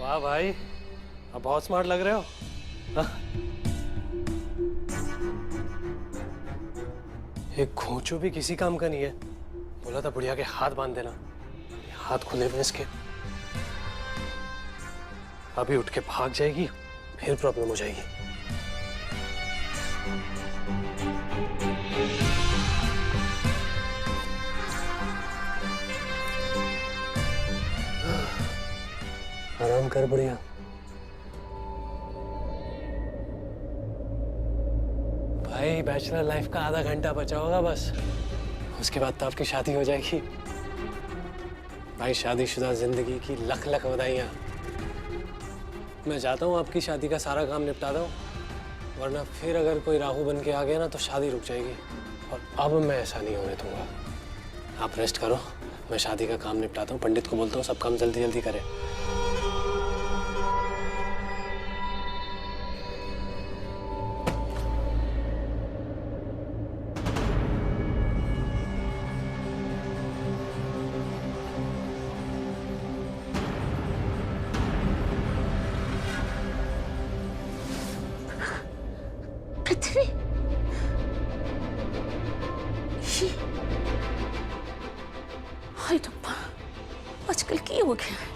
वाह भाई, अब बहुत स्मार्ट लग रहे हो। हाँ? एक खोचो भी किसी काम का नहीं है। बोला था बुढ़िया के हाथ बांध देना, हाथ खुले में इसके। अभी उठ के भाग जाएगी, फिर प्रॉब्लम हो जाएगी। आराम कर बुढ़िया। भाई बैचलर लाइफ का आधा घंटा बचा होगा बस, उसके बाद तो आपकी शादी हो जाएगी। भाई शादीशुदा जिंदगी की लख लख बधाइयाँ। मैं चाहता हूँ आपकी शादी का सारा काम निपटा दूँ, वरना फिर अगर कोई राहु बन के आ गया ना तो शादी रुक जाएगी। और अब मैं ऐसा नहीं होने दूंगा। आप रेस्ट करो, मैं शादी का काम निपटाता हूँ। पंडित को बोलता हूँ सब काम जल्दी जल्दी करे। पृथ्वी, हाय रब्बा, आजकल क्या हो गया है?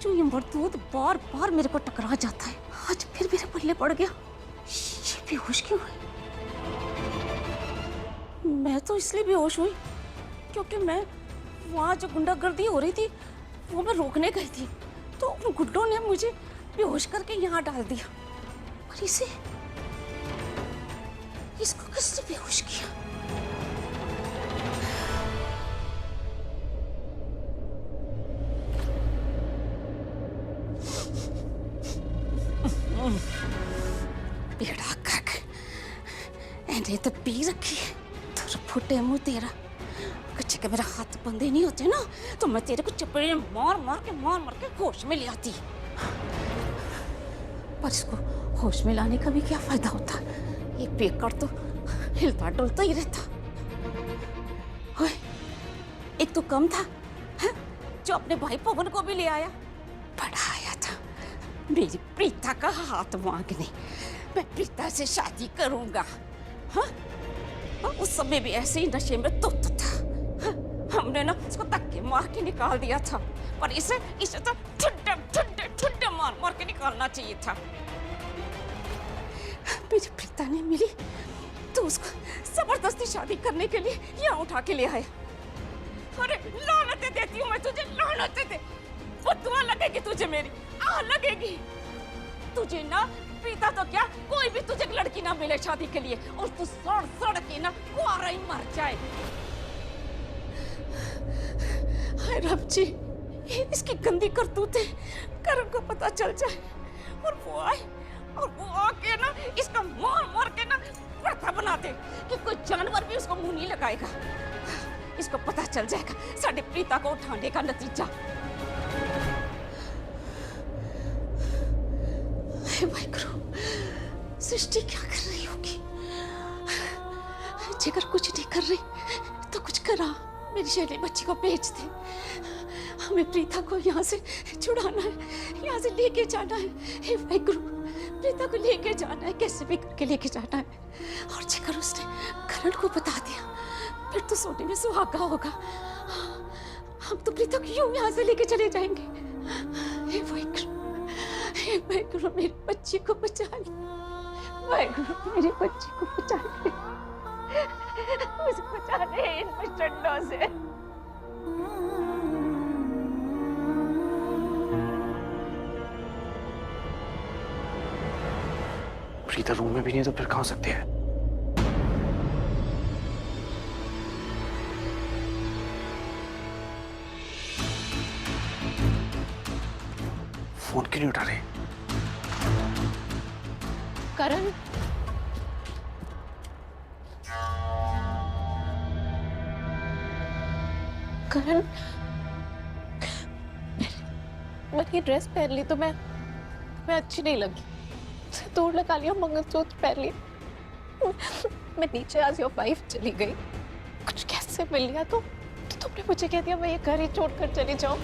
जो ये मरदूत बार बार मेरे को टकरा जाता है, आज फिर मेरे पल्ले पड़ गया। ये बेहोश क्यों है? मैं तो इसलिए बेहोश हुई क्योंकि मैं वहाँ जो गुंडागर्दी हो रही थी वो मैं रोकने गई थी, तो उन गुंडों ने मुझे बेहोश करके यहाँ डाल दिया। और इसको किसने बेहोश किया? बेड़ा करक एने तो पी रखी है। तेरा फुटे मुंह तेरा, कुछ के मेरा हाथ बंधे नहीं होते ना तो मैं तेरे को चपड़े मार मार के होश में ले आती। पर इसको होश में लाने का भी क्या फायदा होता? एक बेकार तो हिलता डुलता ही रहता। ओए, एक तो कम था है? जो अपने भाई पवन को भी ले आया। बड़ा आया था मेरी प्रीता का हाथ मांगने। मैं प्रीता से शादी करूंगा। हाँ? उस समय भी ऐसे ही नशे में तो था। हाँ? हमने ना उसको धक्के मार के निकाल दिया था, पर इसे तो ठुड्डे मार के निकालना चाहिए था। मेरी प्रीता ने मिली तो उसको जबरदस्ती शादी करने के लिए यहाँ उठा के ले आया। अरे लानतें देती हूँ मैं तुझे, लानतें दे। वो दुआ लगेगी तुझे मेरी, आ लगेगी तुझे ना। प्रीता तो क्या, कोई भी तुझे लड़की ना मिले शादी के लिए, और तू सड़ के ना कुआरा ही मर जाए। हाय रब जी, इसकी गंदी करतूतें करण को पता चल जाए और वो आए और वो आके ना इसका मार के ना पर्दा बना दे कि कोई जानवर भी उसको मुंह नहीं लगाएगा। इसको पता चल जाएगा साड़ी प्रीता को उठाने का नतीजा। हे वाहिगुरु, सृष्टि क्या कर रही होगी? जेकर कुछ नहीं कर रही तो कुछ करा। मेरी शैली बच्ची को भेज दे। हमें प्रीता को यहाँ से छुड़ाना है, यहाँ से लेके जाना है। हे वाहिगुरु, प्रीता को लेके जाना है, कैसे भी करके लेके जाना है। और जेकर उसने करण को बता दिया फिर तो सोने में सुहागा होगा। हम तो प्रीता को यूं यहाँ से लेके चले जाएंगे। हे वाहिगुरु, मेरी बच्ची को बचा ले। वाहिगुरु, मेरी बच्ची को बचा ले, मुझे बचा ले इन मुश्किलों से। प्रीता रूम में भी नहीं तो फिर कहाँ हो सकती है? फोन क्यों नहीं उठा रहे? करण, करण, मैंने ड्रेस पहन ली तो मैं अच्छी नहीं लगी। दूर लगा लिया, मंगलसूत्र पहन लिया, मैं नीचे आज योर वाइफ चली गई। कुछ कैसे मिल लिया तो तुमने मुझे कह दिया मैं ये घर ही छोड़कर चली जाऊं।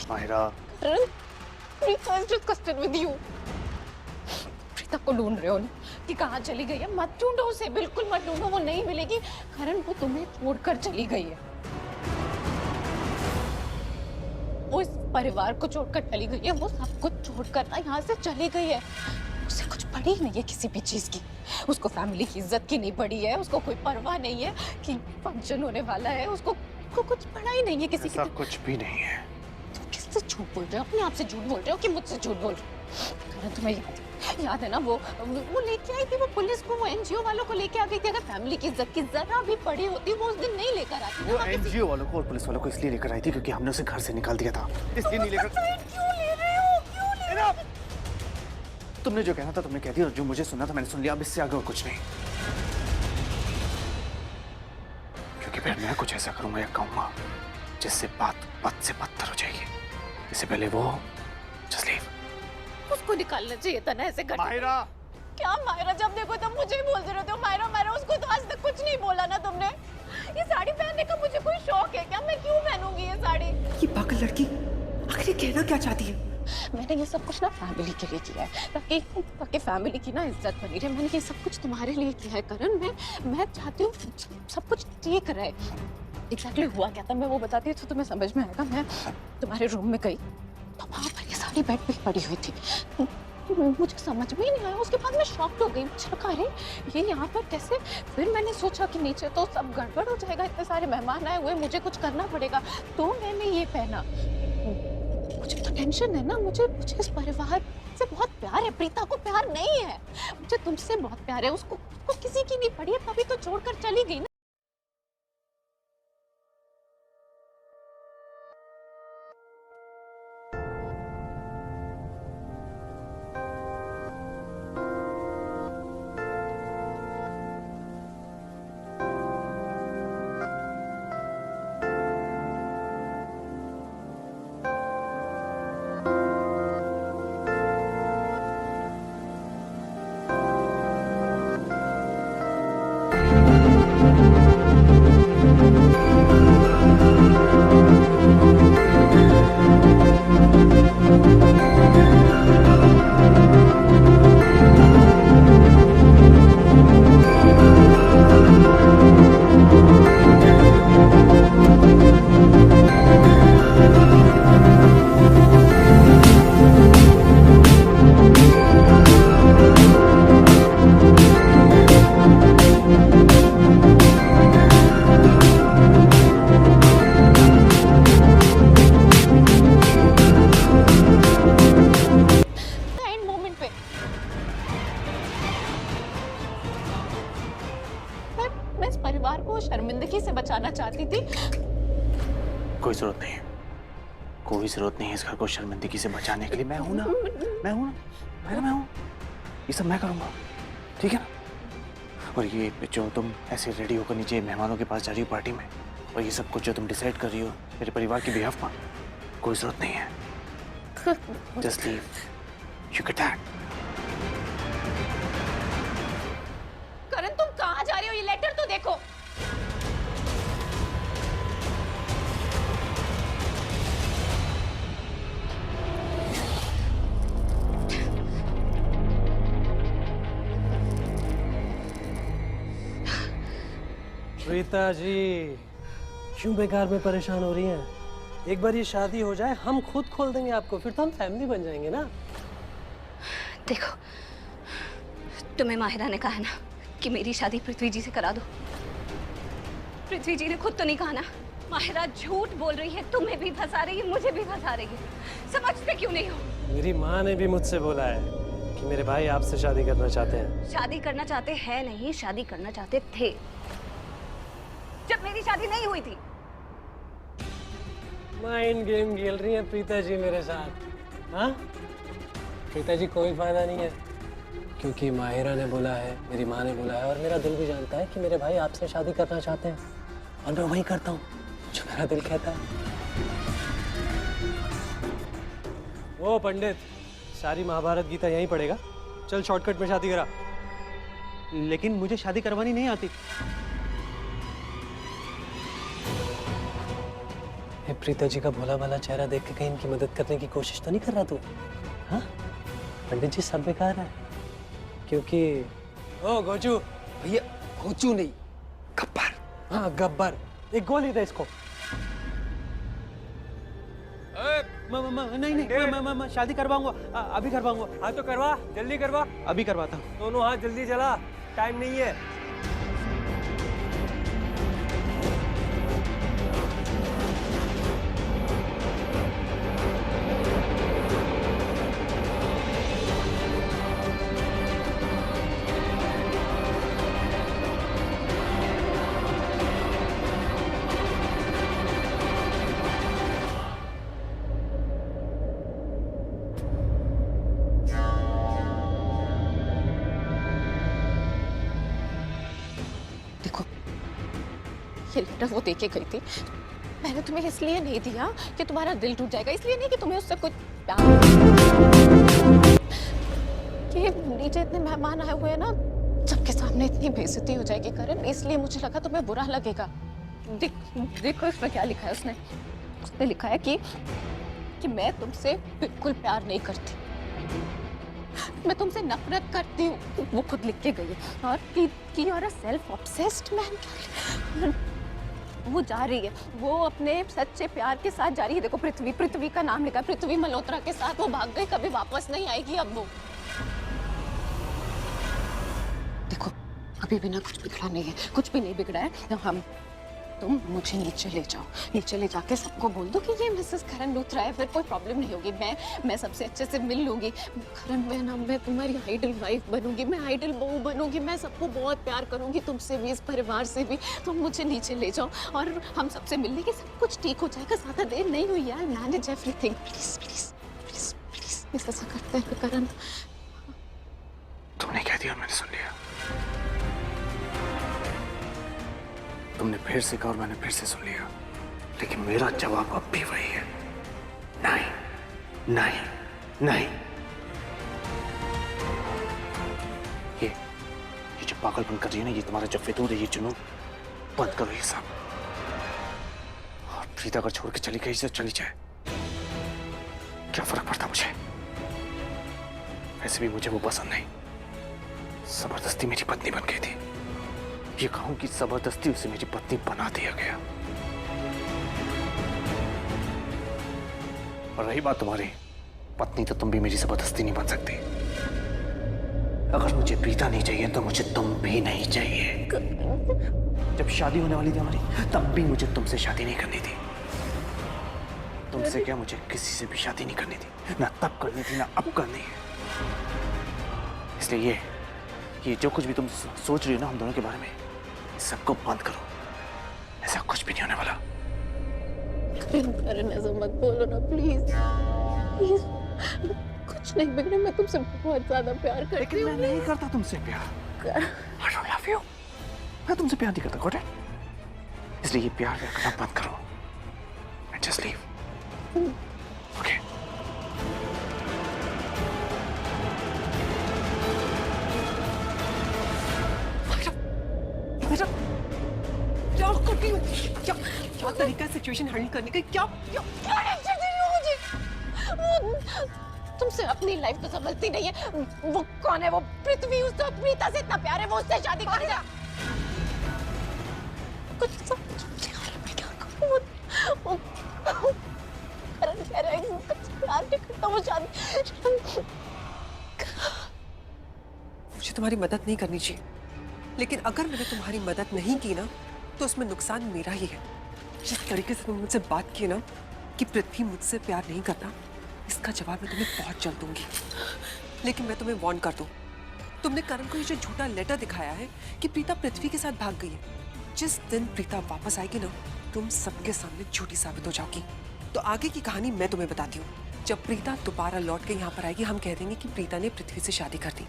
माहिरा। करण, Preeta is disgusted with you. Preeta को ढूंढ रहे हो ना कि कहाँ चली गई है? मत ढूंढो उसे, बिल्कुल मत ढूंढो, वो नहीं मिलेगी। करण, वो तुम्हें छोड़कर चली गई है। वो इस परिवार को छोड़कर चली गई है, वो सब कुछ छोड़कर ना यहाँ से चली गई है। उसे कुछ पड़ी नहीं है किसी भी चीज की। उसको फैमिली की इज्जत की नहीं पड़ी है, उसको कोई परवाह नहीं है कि फंक्शन होने वाला है, उसको कुछ पड़ा ही नहीं है किसी की। ऐसा कुछ भी नहीं है। तुम किससे झूठ बोल रहे हो? अपने आप से झूठ बोल रहे हो कि मुझसे झूठ बोल रहे हो? तुम्हें याद है ना, वो लेके आई थी, वो पुलिस को, वो एनजीओ वालों को लेके आ गई थी। अगर फैमिली की इज्जत की जरा भी पड़ी होती, वो उस दिन नहीं लेकर आती। वो एनजीओ वालों को और पुलिस वालों को इसलिए लेकर आई थी क्योंकि हमने उसे घर से निकाल दिया था, इसलिए नहीं लेकर। क्यों ले रहे हो? क्यों ले रहे हो? तुमने जो कहना था तुमने कह दिया, और जो मुझे सुनना था मैंने सुन लिया। अब इससे आगे और कुछ नहीं, क्योंकि फिर मैं कुछ ऐसा करूंगा या कहूंगा जिससे बात पत्थर से पत्थर हो जाएगी। इससे पहले वो जस्ट लीव। उसको निकालना चाहिए था ना ऐसे करके। माहिरा! क्या माहिरा? जब देखो तब मुझे ही बोलते रहते हो माहिरा माहिरा। उसको तो आज तक कुछ नहीं बोला ना तुमने। ये साड़ी पहनने का मुझे कोई शौक है क्या? मैं क्यों पहनूंगी ये साड़ी? ये पागल लड़की आखिर कहना क्या चाहती है? मैंने ये सब कुछ ना फैमिली के लिए किया है, ताकि फैमिली की ना इज्जत बनी रहे। मैंने ये सब कुछ तुम्हारे लिए किया है करण। मैं चाहती हूँ सब कुछ ठीक रहे। एग्जैक्टली हुआ क्या था मैं वो बताती हूँ तो तुम्हें समझ में आएगा। मैं तुम्हारे रूम में गई तो वहाँ पर ये साड़ी बेड पे पड़ी हुई थी। मुझे समझ में ही नहीं आया। उसके बाद मैं शॉक्ड हो गई। मुझे लगा अरे ये यहाँ पर कैसे? फिर मैंने सोचा कि नीचे तो सब गड़बड़ हो जाएगा, इतने सारे मेहमान आए हुए, मुझे कुछ करना पड़ेगा। तो मैंने ये पहना। मुझे तो टेंशन है ना, मुझे इस परिवार से बहुत प्यार है। प्रीता को प्यार नहीं है, मुझे तुमसे बहुत प्यार है। उसको किसी की नहीं पड़ी है, तभी तो छोड़कर चली गई ना। परिवार को शर्मिंदगी से बचाना चाहती थी। कोई जरूरत नहीं है, कोई जरूरत नहीं है इस घर को शर्मिंदगी से बचाने के लिए। मैं हूं ना, मैं हूं ये सब मैं करूंगा, ठीक है ना? और ये जो तुम ऐसे रेडी होकर नीचे मेहमानों के पास जा रही हो पार्टी में, और ये सब कुछ जो तुम डिसाइड कर रही हो मेरे परिवार के बिहाफ पर, कोई जरूरत नहीं है। Just leave, you get that. Karan तुम कहाँ जा रही हो? ये लेटर तो देखो। प्रीता जी क्यों बेकार में परेशान हो रही हैं? एक बार ये शादी हो जाए हम खुद खोल देंगे आपको, फिर तो हम फैमिली बन जाएंगे ना। देखो, तुम्हें माहिरा ने कहा ना कि मेरी शादी पृथ्वी जी से करा दो। पृथ्वी जी ने खुद तो नहीं कहा ना। माहिरा झूठ बोल रही है, तुम्हें भी फंसा रही है, मुझे भी फंसा रही है। समझते क्यों नहीं हो? मेरी माँ ने भी मुझसे बोला है कि मेरे भाई आपसे शादी करना चाहते हैं। शादी करना चाहते हैं नहीं, शादी करना चाहते थे जब मेरी शादी नहीं हुई थी। माइंड गेम खेल रही हैं प्रीता जी मेरे साथ। हाँ प्रीता जी, कोई फायदा नहीं है, क्योंकि माहिरा ने बोला है, मेरी माँ ने बोला है, और मेरा दिल भी जानता है कि मेरे भाई आपसे शादी करना चाहते हैं, और मैं वही करता हूँ जो मेरा दिल कहता है। वो पंडित, सारी महाभारत गीता यहीं पड़ेगा, चल शॉर्टकट में शादी करा। लेकिन मुझे शादी करवानी नहीं आती। हे प्रीता जी का भोला भाला चेहरा देख के कहीं इनकी मदद करने की कोशिश तो नहीं कर रहा तू? हाँ पंडित जी, सब बेकार है क्योंकि ओ गोचू, भैया होचू नहीं, गब्बर। हाँ गब्बर, एक गोली दे इसको। नहीं नहीं, मैं शादी करवाऊंगा, अभी करवाऊंगा। हाँ तो करवा, जल्दी करवा। अभी करवाता हूँ। दोनों हाथ जल्दी चला, टाइम नहीं है। ये लेटर वो देके गई थी। मैंने तुम्हें इसलिए नहीं दिया कि तुम्हारा दिल टूट जाएगा, इसलिए नहीं कि तुम्हें उससे कुछ प्यार कि नीचे इतने मेहमान आए हुए हैं ना, सबके सामने इतनी बेइज्जती हो जाएगी करण, इसलिए मुझे लगा तुम्हें बुरा लगेगा। देखो इसमें क्या लिखा है उसने लिखा है कि मैं तुमसे बिल्कुल प्यार नहीं करती, मैं तुमसे नफरत करती हूँ। वो खुद लिख के गई है। और कि you are a self obsessed man. वो जा रही है, वो अपने सच्चे प्यार के साथ जा रही है। देखो पृथ्वी का नाम लिखा है, पृथ्वी मल्होत्रा के साथ वो भाग गई, कभी वापस नहीं आएगी अब वो। देखो अभी भी ना कुछ बिगड़ा नहीं है, कुछ भी नहीं बिगड़ा है। तुम मुझे नीचे ले जाओ, नीचे ले जाके सबको बोल दो कि ये मिसेस करण लूथरा है, फिर कोई प्रॉब्लम नहीं होगी। मैं सबसे अच्छे से मिल लूंगी। करण मैं तुम्हारी आइडल वाइफ बनूंगी, मैं आइडल बहू बनूंगी, मैं सबको बहुत प्यार करूंगी, तुमसे भी, इस परिवार से भी। तुम मुझे नीचे ले जाओ और हम सबसे मिल लेंगे, सब कुछ ठीक हो जाएगा। ज्यादा देर नहीं हुई यार, manage everything. Please please please please ऐसा करते हैं करण। तुमने कह दिया, मैंने सुन लिया। तुमने फिर से कहा और मैंने फिर से सुन लिया, लेकिन मेरा जवाब अब भी वही है, नहीं नहीं नहीं। ये जो पागलपन कर रही है ना, ये तुम्हारा जो फितूर है, ये जुनून, बंद करो ये सब। और प्रीता अगर छोड़ के चली गई तो चली जाए, क्या फर्क पड़ता मुझे? वैसे भी मुझे वो पसंद नहीं। जबरदस्ती मेरी पत्नी बन गई थी, ये कहूं कि जबरदस्ती उसे मेरी पत्नी बना दिया गया। और रही बात तुम्हारी पत्नी, तो तुम भी मेरी जबरदस्ती नहीं बन सकती। अगर मुझे प्रीता नहीं चाहिए तो मुझे तुम भी नहीं चाहिए। जब शादी होने वाली थी हमारी, तब भी मुझे तुमसे शादी नहीं करनी थी। तुमसे क्या, मुझे किसी से भी शादी नहीं करनी थी, ना तब करनी थी ना अब करनी है। इसलिए ये जो कुछ भी तुम सोच रही हो ना हम दोनों के बारे में, सबको बंद करो। ऐसा कुछ भी नहीं होने वाला। करण ऐसा मत बोलो ना प्लीज प्लीज। कुछ नहीं बिगड़ा, मैं तुमसे बहुत ज्यादा प्यार करती हूँ। लेकिन मैं नहीं करता तुमसे प्यार। I don't love you। मैं तुमसे प्यार नहीं करता, got it? इसलिए ये प्यार करना बंद करो and just leave। Okay? क्या कर रही हो? क्या तरीका सिचुएशन हैंडल करने का? क्या तुमसे अपनी लाइफ तो समझती नहीं है। वो कौन है? वो पृथ्वी, उससे प्रीता से इतना प्यार है, वो उससे शादी करेगा। कुछ समझ क्या करूं? करण कह रहा है प्यार नहीं करता, वो शादी। मुझे तुम्हारी मदद नहीं करनी चाहिए, लेकिन अगर मैंने तुम्हारी मदद नहीं की ना, तो उसमें नुकसान मेरा ही है। जिस तरीके से तुम मुझसे बात की ना कि पृथ्वी मुझसे प्यार नहीं करता, इसका जवाब मैं तुम्हें बहुत जल्द दूंगी। लेकिन मैं तुम्हें वार्न कर दूं, तुमने करण को ये जो झूठा लेटर दिखाया है कि प्रीता पृथ्वी के साथ भाग गई है, जिस दिन प्रीता वापस आएगी ना, तुम सबके सामने झूठी साबित हो जाओगी। तो आगे की कहानी मैं तुम्हें बताती हूँ। जब प्रीता दोबारा लौट के यहाँ पर आएगी, हम कह देंगे कि प्रीता ने पृथ्वी से शादी कर दी।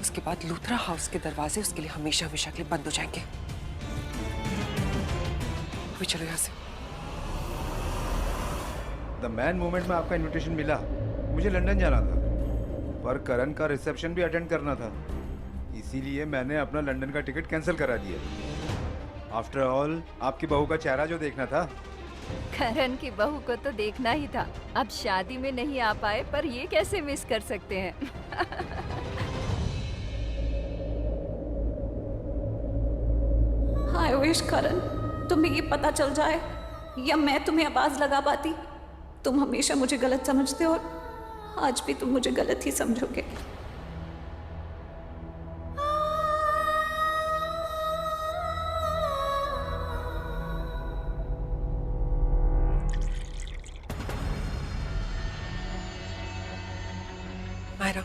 उसके बाद लूथरा हाउस के दरवाजे उसके लिए हमेशा हमेशा के लिए बंद हो जाएंगे। अभी चलो यहाँ से। द मैन मूवमेंट में आपका इनविटेशन मिला, मुझे लंदन जाना था, पर करण का रिसेप्शन भी अटेंड करना था, इसीलिए मैंने अपना लंदन का टिकट कैंसिल करा दिया। आफ्टर ऑल आपकी बहू का चेहरा जो देखना था, करण की बहू को तो देखना ही था। अब शादी में नहीं आ पाए पर ये कैसे मिस कर सकते हैं। आई विश करण तुम्हें ये पता चल जाए या मैं तुम्हें आवाज लगा पाती। तुम हमेशा मुझे गलत समझते हो और आज भी तुम मुझे गलत ही समझोगे। मायरा,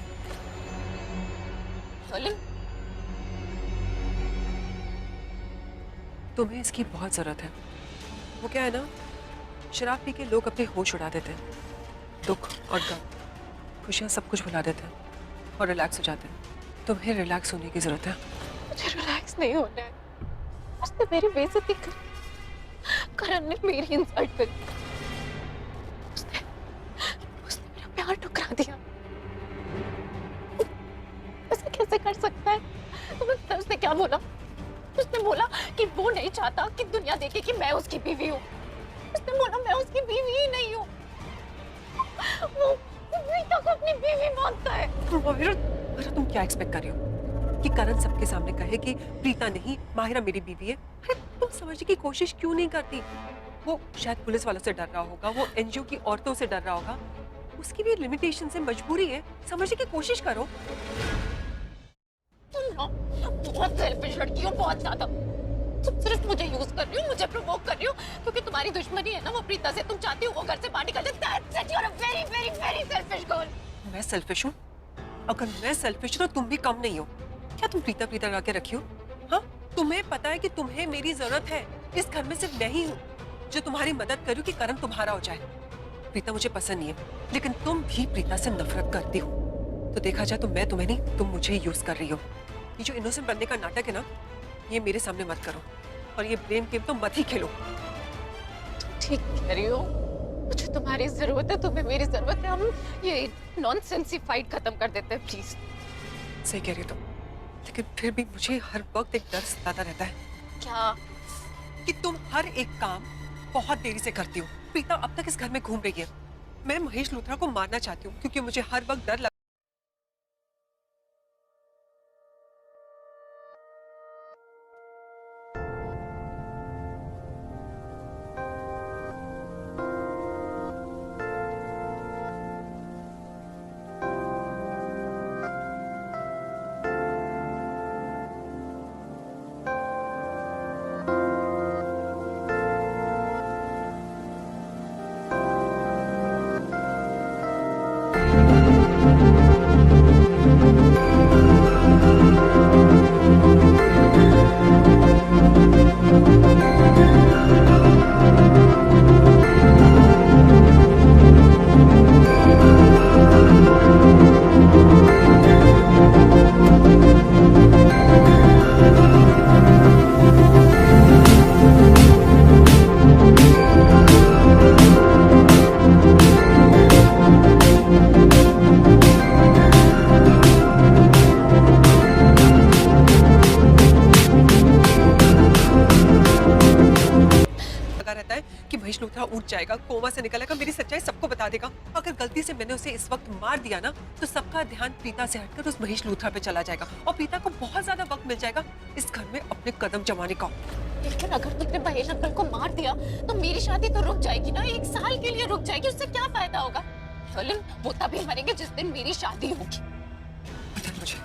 तुम्हें इसकी बहुत जरूरत है। वो क्या है ना, शराब पी के लोग अपने होश उड़ा देते हैं, दुख और गम, खुशियाँ सब कुछ भुला देते हैं और रिलैक्स हो जाते हैं। तुम्हें रिलैक्स होने की जरूरत है। मुझे रिलैक्स नहीं होना है। उसने मेरी बेइज्जती करी, करण ने मेरी इंसल्ट करी, उसने मेरा प्यार ठुकरा दिया। ऐसे कैसे कर सकता है? उसने क्या बोला? उसने बोला कि वो नहीं चाहता कि दुनिया देखे कि मैं उसकी बीवी हूँ। उसने बोला मैं उसकी बीवी ही नहीं हूँ। वो प्रीता को अपनी बीवी मानता है। मायरा, तुम क्या एक्सपेक्ट कर रही हो कि करण सबके सामने कहे कि प्रीता नहीं माहिरा मेरी बीवी है? अरे तुम समझने की कोशिश क्यों नहीं करती? वो शायद पुलिस वालों से डर रहा होगा, वो एनजीओ की औरतों से डर रहा होगा। उसकी भी लिमिटेशन से मजबूरी है, समझने की कोशिश करो। बहुत सेल्फिश लड़की हो, बहुत ज्यादा। तुम सिर्फ मुझे यूज कर रही हो, मुझे प्रमोट कर रही हो क्योंकि तुम्हारी दुश्मनी है ना वो प्रीता से। तुम चाहती हो वो घर से बाहर निकल जाए। That's it, you're a very, very, very selfish girl. मैं सेल्फिश हूँ? अगर मैं सेल्फिश हूँ तो तुम भी कम नहीं हो। क्या तुम प्रीता प्रीता गा के रखी हो? हाँ, तुम्हें पता है कि तुम्हें मेरी जरूरत है। इस घर में सिर्फ मैं ही हूँ जो तुम्हारी मदद करूँ कि करण तुम्हारा हो जाए। प्रीता मुझे पसंद नहीं है, लेकिन तुम भी प्रीता से नफरत करती हो। तो देखा जाए तो मैं तुम्हें नहीं, तुम मुझे यूज कर रही हो। ये जो इनोसेंट बनने का नाटक है ना, ये मेरे सामने मत करो और ये ब्लेम गेम तो मत ही खेलो। तुम ठीक कह रही हो, मुझे तुम्हारी जरूरत है, तुम्हें मेरी जरूरत है। हम ये नॉनसेंसी फाइट खत्म कर देते हैं प्लीज। सही कह रही हो तुम, लेकिन फिर भी मुझे हर वक्त एक डर सताता रहता है। क्या? कि तुम हर एक काम बहुत देरी से करती हो। प्रीता अब तक इस घर में घूम रही है। मैं महेश लूथरा को मारना चाहती हूँ क्योंकि मुझे हर वक्त डर महेश लूथरा उठ जाएगा, कोमा से निकलेगा, मेरी सच्चाई सबको बता देगा। अगर गलती से मैंने उसे इस वक्त मार दिया ना, तो सबका ध्यान प्रीता से हटकर उस महेश लूथरा पे चला जाएगा और प्रीता को बहुत ज्यादा वक्त मिल जाएगा इस घर में अपने कदम जमाने का। लेकिन अगर तुमने महेश अंकल को मार दिया तो मेरी शादी तो रुक जाएगी ना, 1 साल के लिए रुक जाएगी। उससे क्या फायदा होगा? वो तभी मरेंगे जिस दिन मेरी शादी होगी। पता है मुझे।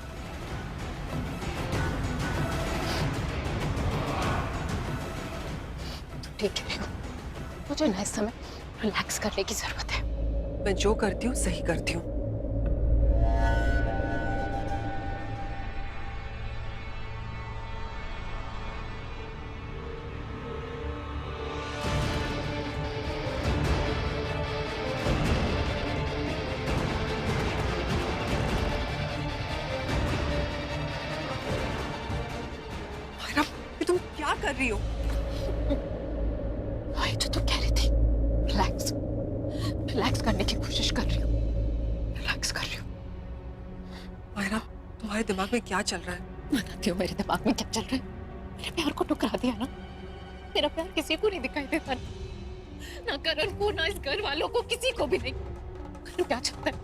ठीक है, मुझे ना इस समय रिलैक्स करने की जरूरत है। मैं जो करती हूँ सही करती हूँ। तुम क्या कर रही हो? वही तो तुम कह रही थी, रिलैक्स करने की कोशिश कर रही हूँ, रिलैक्स कर रही हूँ। मायरा, तुम्हारे दिमाग में क्या चल रहा है? बताती हूँ मेरे दिमाग में क्या चल रहा है। मेरे प्यार को ठुकरा दिया ना, मेरा प्यार किसी को नहीं दिखाई देता। ना करण को, ना इस घर वालों को, किसी को भी नहीं। करण क्या चाहता है?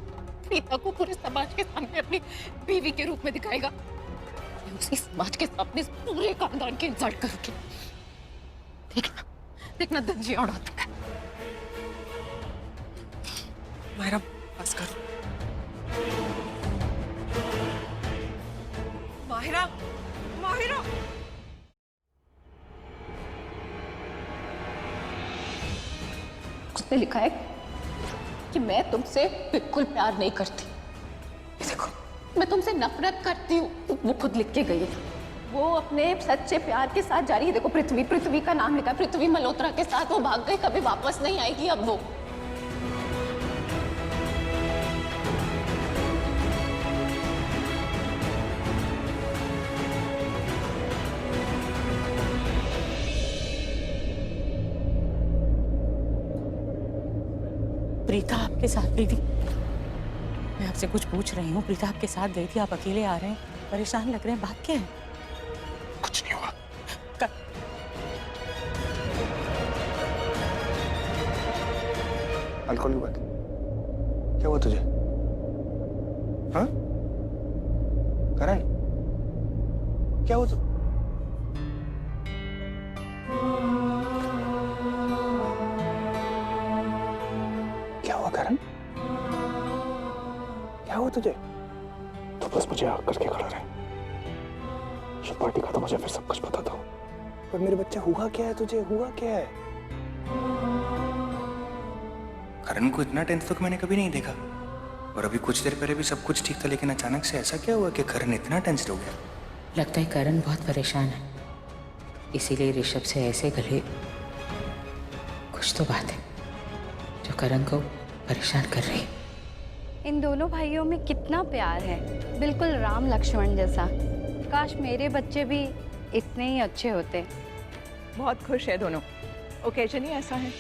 प्रीता को पूरे समाज के सामने अपनी बीवी के रूप में दिखाएगा। मैं उसी समाज के सामने इस पूरे खानदान की इंसल्ट करूंगी। देखना, देखना धज्जियां उड़ाता है। मायरा बस करो। माहिरा, माहिरा। उसने लिखा है कि मैं तुमसे बिल्कुल प्यार नहीं करती। देखो, मैं तुमसे नफरत करती हूँ, वो खुद लिख के गई है। वो अपने सच्चे प्यार के साथ जा रही है। देखो, पृथ्वी का नाम लिखा है, पृथ्वी मल्होत्रा के साथ वो भाग गई, कभी वापस नहीं आएगी अब वो। प्रीता आपके साथ गई थी? मैं आपसे कुछ पूछ रही हूँ। प्रीता आपके साथ गई थी, आप अकेले आ रहे हैं, परेशान लग रहे हैं, बात क्या है? कुछ नहीं हुआ। I'll call you back. क्या हुआ तुझे? हाँ? करण? क्या हुआ तुझे? क्या हुआ करण? क्या हुआ तुझे? तो बस मुझे आग करके खड़ा रहे। ये पार्टी खत्म हो जाए फिर सब कुछ बता दो। पर मेरे बच्चे, हुआ क्या है तुझे? हुआ क्या है? करण को इतना टेंस तो मैंने कभी नहीं देखा। और अभी कुछ देर पहले भी सब कुछ ठीक था, लेकिन अचानक से ऐसा क्या हुआ कि करण इतना टेंस्ड हो गया? लगता है करण बहुत परेशान है, इसीलिए ऋषभ से ऐसे गले। कुछ तो बात है जो करण को परेशान कर रही है। इन दोनों भाइयों में कितना प्यार है, बिल्कुल राम लक्ष्मण जैसा। काश मेरे बच्चे भी इतने ही अच्छे होते। बहुत खुश है दोनों, ओकेजन ही ऐसा है।